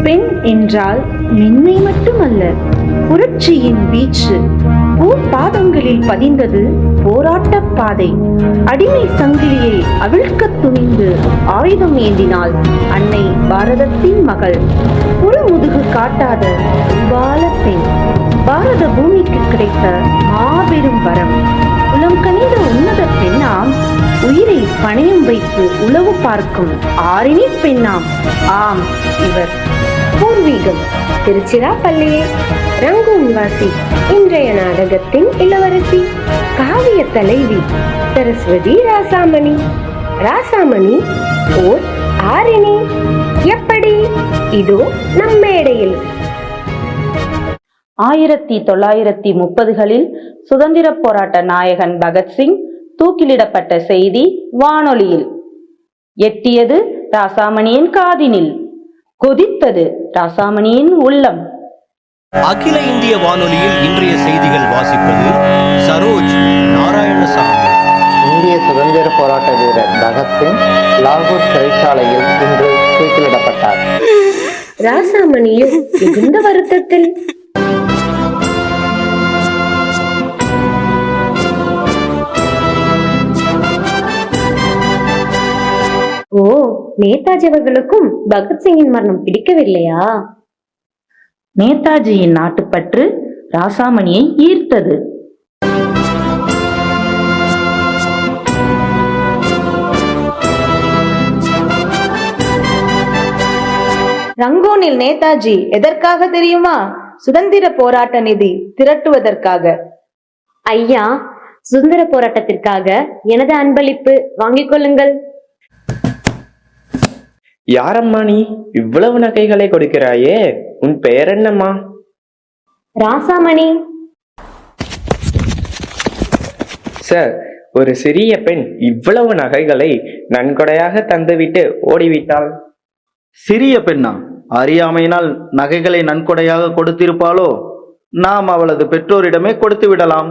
பெண் என்றால் மென்மை மட்டுமல்ல, புரட்சியின் வீச்சு. பாதங்களில் பதிந்தது போராட்ட பாதை. அடிமை சங்கிலியை அவிழ்க்க துணிந்து ஆயுதம் ஏந்தினாள் அன்னை பாரதத்தின் மகள். புறமுதுகு காட்டாத அன்பால பெண். பாரத பூமிக்கு கிடைத்த மாபெரும் வரம். உளம் கனிந்த உன்னத பெண்ணாம். உயிரை பணயம் வைத்து உளவு பார்க்கும் ஆரினி பெண்ணாம். ஆம், இவர் பூர்வீகம் திருச்சிராப்பள்ளியே. ரங்கூன் வாசி. இன்றைய நாடகத்தின் இளவரசி, காவிய தலைவி சரஸ்வதி ராசாமணி. ராசாமணி ஓர் ஆரினி. எப்படி? இதோ நம் மேடையில். 1930களில் சுதந்திர போராட்ட நாயகன் பகத்சிங் தூக்கிலிடப்பட்ட செய்தி வானொலியில் எட்டியது. ராசாமணியின் காதினில் கொதித்தது ராசாமணியின் உள்ளம். அகில இந்திய வானொலியில் இன்றைய செய்திகள் வாசிப்பது சரோஜ் நாராயணசாமி. இந்திய சுதந்திர போராட்ட வீரர் பகத்சிங் லாகூர் சிறைச்சாலையில் இன்று தூக்கிலிடப்பட்டார். ராசாமணியும் மிகுந்த வருத்தத்தில், ஓ, நேதாஜி அவர்களுக்கும் பகத்சிங்கின் மரணம் பிடிக்கவில்லையா? நேதாஜியின் நாட்டுப்பற்று ராசாமணியை ஈர்த்தது. ரங்கூனில் நேதாஜி எதற்காக தெரியுமா? சுதந்திர போராட்ட நிதி திரட்டுவதற்காக. ஐயா, சுதந்திர போராட்டத்திற்காக எனது அன்பளிப்பு வாங்கிக் கொள்ளுங்கள். யாரம்மா நீ? இவ்வளவு நகைகளை கொடுக்கிறாயே, உன் பெயர் என்னம்மா? ராசாமணி. சார், ஒரு சிறிய பெண் இவ்வளவு நகைகளை நன்கொடையாக தந்துவிட்டு ஓடிவிட்டாள். சிறிய பெண்ணா? அறியாமையினால் நகைகளை நன்கொடையாக கொடுத்திருப்பாளோ? நாம் அவளது பெற்றோரிடமே கொடுத்து விடலாம்.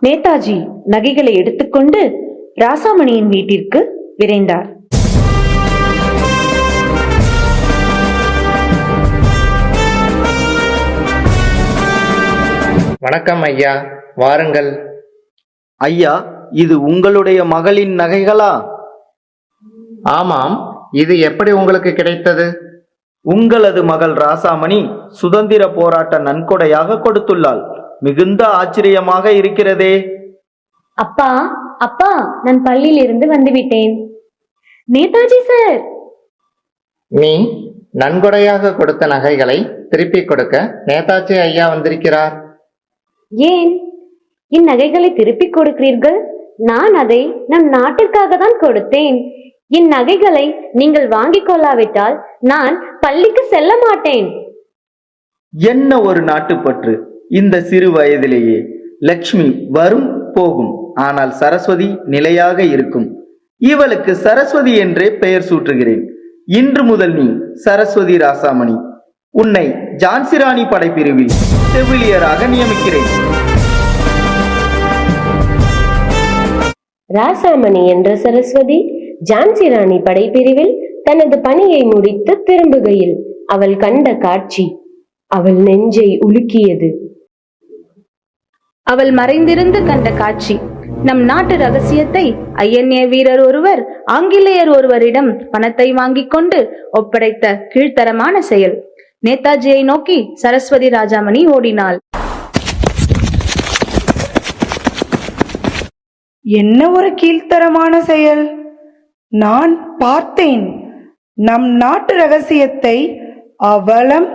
நேதாஜி நகைகளை எடுத்துக்கொண்டு ராசாமணியின் வீட்டிற்கு விரைந்தார். வணக்கம் ஐயா, வாருங்கள். ஐயா, இது உங்களுடைய மகளின் நகைகளா? ஆமாம். இது எப்படி உங்களுக்கு கிடைத்தது? உங்களது மகள் ராசாமணி சுதந்திர போராட்ட நன்கொடையாக கொடுத்துள்ளாள். மிகுந்த ஆச்சரியமாக இருக்கிறதே. அப்பா, அப்பா, நான் பள்ளியில் இருந்து வந்துவிட்டேன். நேதாஜி சார், நீ நன்கொடையாக கொடுத்த நகைகளை திருப்பிக் கொடுக்க நேதாஜி ஐயா வந்திருக்கிறார். ஏன் இந்நகைகளை திருப்பிக் கொடுக்கிறீர்கள்? நான் அதை நம் நாட்டிற்காக தான் கொடுத்தேன். இந்நகைகளை நீங்கள் வாங்கிக் கொள்ளாவிட்டால் நான் பள்ளிக்கு செல்ல மாட்டேன். என்ன ஒரு நாட்டுப்பற்று! இந்த சிறு வயதிலேயே. லக்ஷ்மி வரும் போகும், ஆனால் சரஸ்வதி நிலையாக இருக்கும். இவளுக்கு சரஸ்வதி என்றே பெயர் சூட்டுகிறேன். இன்று முதல் நீ சரஸ்வதி ராசாமணி. உன்னை ஜான்சி ராணி படைப்பிரிவில் செவிலியராக நியமிக்கிறேன். ராசாமணி என்ற சரஸ்வதி ஜான்சி ராணி படைப்பிரிவில் தனது பணியை முடித்து திரும்புகையில் அவள் கண்ட காட்சி அவள் நெஞ்சை உலுக்கியது. அவள் மறைந்திருந்து கண்ட காட்சி நம் நாட்டு ரகசியத்தை ஐஎன்ஏ வீரர் ஒருவர் ஆங்கிலேயர் ஒருவரிடம் பணத்தை வாங்கிக் கொண்டு ஒப்படைத்த கீழ்த்தரமான செயல். நேதாஜியை நோக்கி சரஸ்வதி ராஜாமணி ஓடினாள். என்ன ஒரு கீழ்த்தரமான செயல்! நான் பார்த்தேன். நம் நாட்டு ரகசியத்தை அவலம்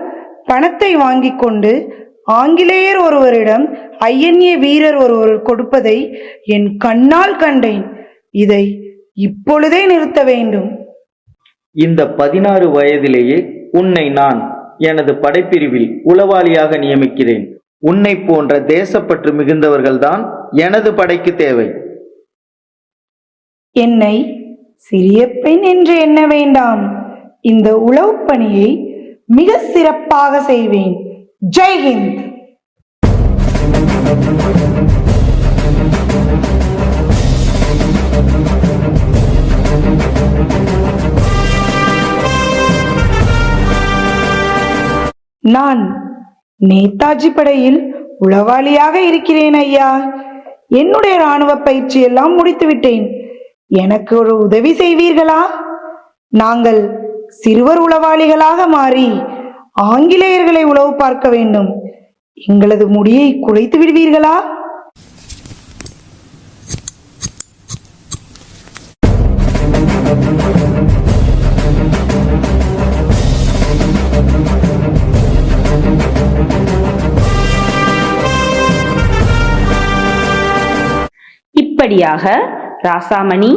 பணத்தை வாங்கிக் கொண்டு ஆங்கிலேயர் ஒருவரிடம் ஐஎன்ஏ வீரர் ஒருவர் கொடுப்பதை என் கண்ணால் கண்டேன். இதை இப்பொழுதே நிறுத்த வேண்டும். இந்த 16 வயதிலேயே உன்னை நான் எனது படைப்பிரிவில் உளவாளியாக நியமிக்கிறேன். உன்னை போன்ற தேசப்பற்று மிகுந்தவர்கள்தான் எனது படைக்கு தேவை. என்னை சிறிய பெண் என்று எண்ண வேண்டாம். இந்த உளவு பணியை மிக சிறப்பாக செய்வேன். ஜெய்ஹிந்த். நான் நேதாஜி படையில் உளவாளியாக இருக்கிறேன் ஐயா. என்னுடைய இராணுவ பயிற்சி எல்லாம் முடித்து விட்டேன். எனக்கு ஒரு உதவி செய்வீர்களா? நாங்கள் சிறுவர் உளவாளிகளாக மாறி ஆங்கிலேயர்களை உளவு பார்க்க வேண்டும். எங்களது முடியை குறைத்து விடுவீர்களா? இப்படியாக ராசாமணி,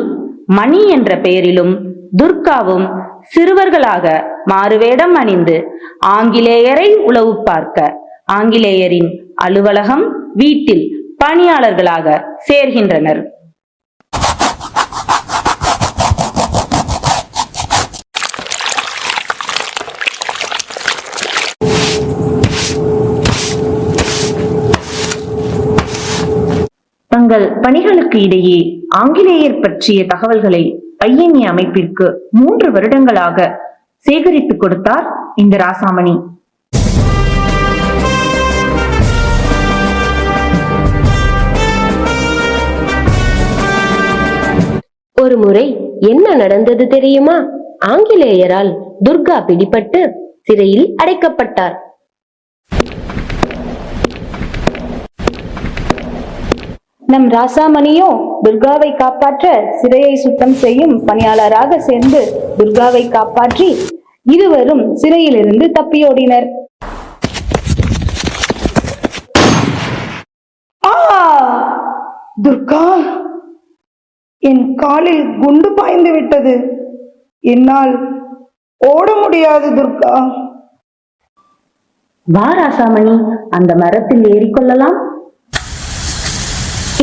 மணி என்ற பெயரிலும் துர்காவும் சிறுவர்களாக மாறுவேடம் அணிந்து ஆங்கிலேயரை உளவு பார்க்க ஆங்கிலேயரின் அலுவலகம், வீட்டில் பணியாளர்களாக சேர்கின்றனர். தங்கள் பணிகளுக்கு இடையே ஆங்கிலேயர் பற்றிய தகவல்களை ஐஎன்ஏ அமைப்பிற்கு 3 வருடங்களாக சேகரித்து கொடுத்தார் இந்த ராசாமணி. ஒரு முறை என்ன நடந்தது தெரியுமா? ஆங்கிலேயரால் துர்கா பிடிபட்டு சிறையில் அடைக்கப்பட்டார். நம் ராசாமணியோ துர்காவை காப்பாற்ற சிறையை சுத்தம் செய்யும் பணியாளராக சேர்ந்து துர்காவை காப்பாற்றி இருவரும் சிறையிலிருந்து தப்பியோடினர். துர்கா, என் காலில் குண்டு பாய்ந்து விட்டது. என்னால் ஓட முடியாது துர்கா. வா ராசாமணி, அந்த மரத்தில் ஏறிக்கொள்ளலாம்.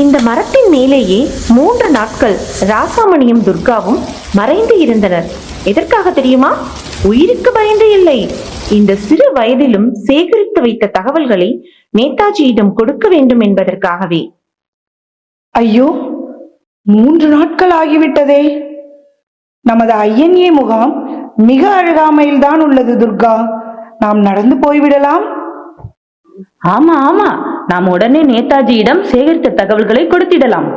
இந்த மரத்தின் மேலேயே 3 நாட்கள் ராசாமணியும் துர்காவும் மறைந்து இருந்தனர். எதற்காக தெரியுமா? உயிருக்கு பயந்து இல்லை, இந்த சிறு வயதிலும் சேகரித்து வைத்த தகவல்களை நேதாஜியிடம் கொடுக்க வேண்டும் என்பதற்காகவே. ஐயோ, 3 நாட்கள் ஆகிவிட்டதே. நமது ஐஎன்ஏ முகாம் மிக அருகாமையில் தான் உள்ளது துர்கா. நாம் நடந்து போய்விடலாம். ஆமா ஆமா, நாம் உடனே நேதாஜியிடம் சேகரித்த தகவல்களை கொடுத்திடலாம்.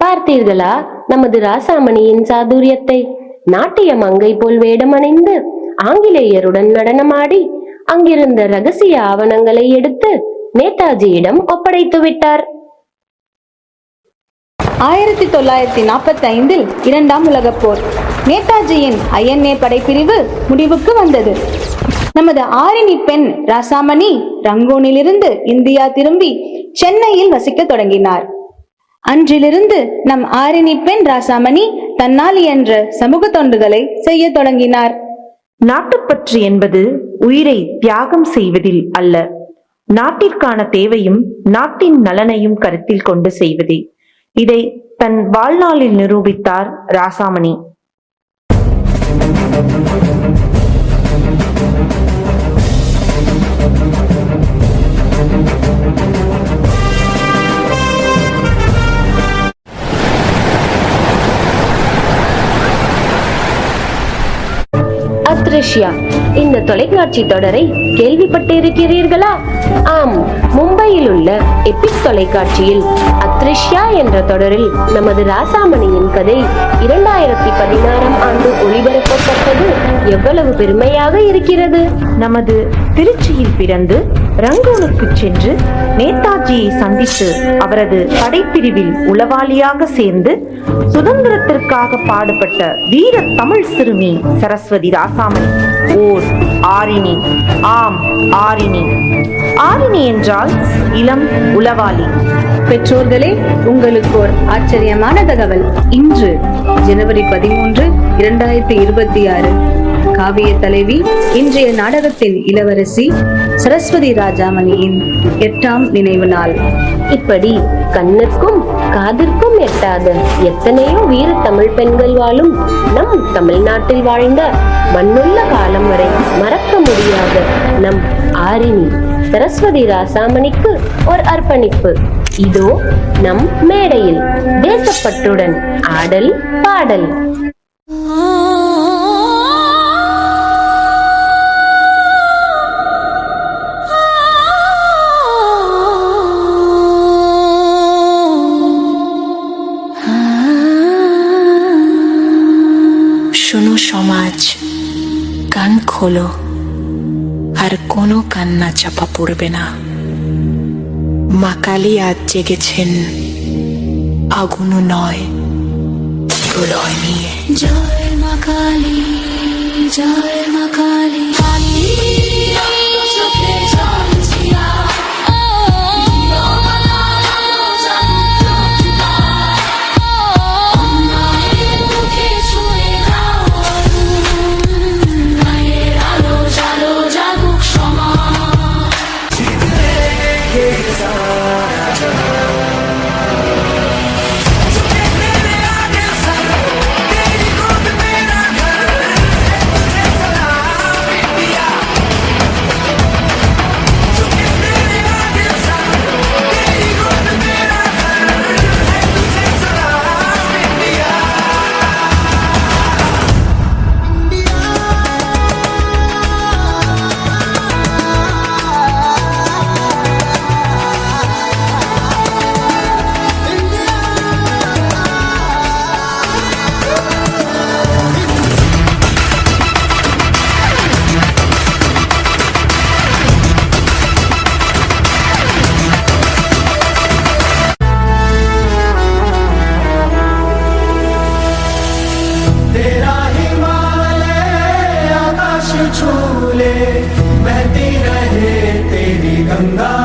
பார்த்தீர்களா நமது ராசாமணியின் சாதுரியத்தை? நாட்டிய மங்கை போல் வேடமணிந்து ஆங்கிலேயருடன் நடனமாடி அங்கிருந்த ரகசிய ஆவணங்களை எடுத்து நேதாஜியிடம் ஒப்படைத்து விட்டார். 1945 இரண்டாம் உலகப் போர். நேதாஜியின் INA படைப்பிரிவு முடிவுக்கு வந்தது. நமது ஆரினி பெண் ராசாமணி ரங்கூனிலிருந்து இந்தியா திரும்பி சென்னையில் வசிக்க தொடங்கினார். அன்றிலிருந்து நம் ஆரினி பெண் ராசாமணி தன்னால் என்ற சமூக தொண்டுகளை செய்ய தொடங்கினார். நாட்டுப்பற்று என்பது உயிரை தியாகம் செய்வதில் அல்ல, நாட்டிற்கான தேவையும் நாட்டின் நலனையும் கருத்தில் கொண்டு செய்வதே. இதை தன் வாழ்நாளில் நிரூபித்தார் ராசாமணி. அத்ரிஷ்யா, இந்த தொலைக்காட்சி தொடரை கேள்விப்பட்டிருக்கிறீர்களா? ஆம், மும்பையில் உள்ள எபிக் தொலைக்காட்சியில் அத்ரிஷ்யா என்ற தொடரில் நமது ராசாமணியின் கதை 2016ஆம் ஆண்டு ஒளிபரப்பப்பட்டது எவ்வளவு பெருமையாக இருக்கிறது. நமது திருச்சியில் பிறந்து ரங்கூனுக்கு சென்று நேதாஜியை சந்தித்து அவரது படைப்பிரிவில் உளவாளியாக சேர்ந்து சுதந்திரத்திற்காக பாடுபட்ட வீர தமிழ் சிறுமி சரஸ்வதி ராசாமணி ஓர் ஆரினி. ஆம், ஆரினி. ஆரினி என்றால் இளம் உளவாளி. பெற்றோர்களே, உங்களுக்கு ஒரு ஆச்சரியமான தகவல். இன்று ஜனவரி 13, 2026 காவிய தலைவி, இன்றைய நாடகத்தின் இளவரசி சரஸ்வதி ராஜாமணியின் 8ஆம் நினைவு நாள். இப்படி கண்ணுக்கும் காதிற்கும் எட்டாத எத்தனையோ வீர தமிழ் பெண்கள் வாழும் நம் தமிழ்நாட்டில் வாழ்ந்த மண்ணுள்ள காலம் வரை மறக்க முடியாத நம் ஆரினி சரஸ்வதி ராசாமணிக்கு ஒரு அர்ப்பணிப்பு. இதோ நம் மேடையில் தேசப்பற்றுடன் ஆடல் பாடல். শোনো সমাজ, কান খোলো, আর কোনো কান্না চাপা পড়বে না। মা কালী আজ জেগেছেন, আগুনও নয়, প্রলয় নিয়ে। জয় মা কালী, জয় মা কালী, কালী চোখে জল ছিয়া। बहती रहे तेरी गंगा।